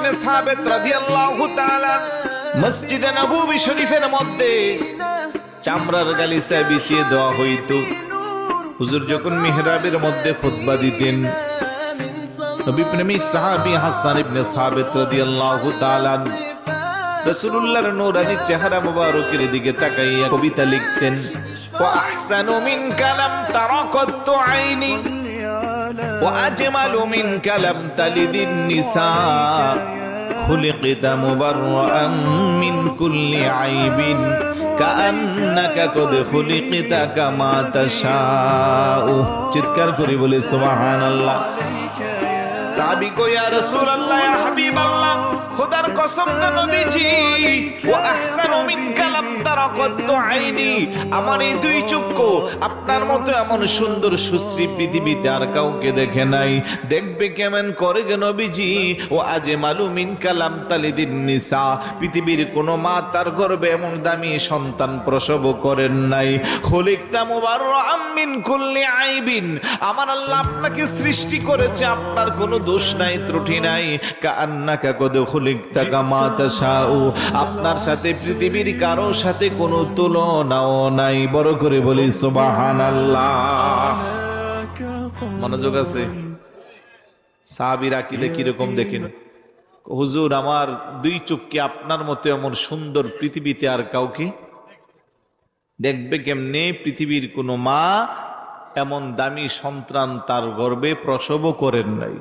ইবনে সাবিত রাদিয়াল্লাহু তাআলা মসজিদে নববী শরীফের মধ্যে চামড়ার গালিচা বিছিয়ে দেওয়া হইতো। হুজুর যখন মিহরাবের মধ্যে খুতবা দিতেন, নবী প্রেমিক সাহাবী হাসান ইবনে সাবিত রাদিয়াল্লাহু তাআলা রাসূলুল্লাহর নূরানী চেহারা মুবারকের দিকে তাকাইয়া কবিতা লিখতেন, ওয়া আহসানু মিনকা লাম তারা কাত্তু আইনি ওয়া আজমালু মিনকা লাম তালিদিন নিসা খুলিকতা মুবাররাআন মিন কুল্লি আইবিন কাআন্নাকা কদ খুলিকতা কামা তাশাউ। চিৎকার করে বলে সুবহানাল্লাহ। সাহাবী কই, ইয়া রাসূলুল্লাহ, ইয়া হাবিবাল্লাহ, খোদার কসম না নবীজি, ওয়া আহসানু মিনকা লাম তারা কাত্তু আইনি, আমার এই দুই চক্ষু আপনার মতো এমন সুন্দর সুশ্রী পৃথিবীতে আর কাউকে দেখে নাই। দেখবে কেমন করে গে নবীজি, ও আজমালু মিনকা লাম তালিদিন নিসা, পৃথিবীর কোন মা তার গর্ভে এমন দামি সন্তান প্রসব করেন নাই। খুলিকতা মুবাররাআম মিন কুল্লি আইবিন, আমার আল্লাহ আপনাকে সৃষ্টি করেছে, আপনার কোনো দোষ নাই, ত্রুটি নাই। কাআন্নাকা কদ খুলিকতা কামা তাশাউ, আপনার সাথে পৃথিবীর কারো সাথে কোনো তুলনাও নাই। বড় করে বলি সুবহানাল্লাহ। মনোযোগ আছে? সাহাবীর আকীদা কিরকম দেখেন। হুজুর, আমার দুই চোখকে আপনার মতো এমন সুন্দর পৃথিবীতে আর কাউকে দেখবে কেমনে? পৃথিবীর কোনো মা এমন দামি সন্তান তার গর্ভে প্রসব করেন নাই।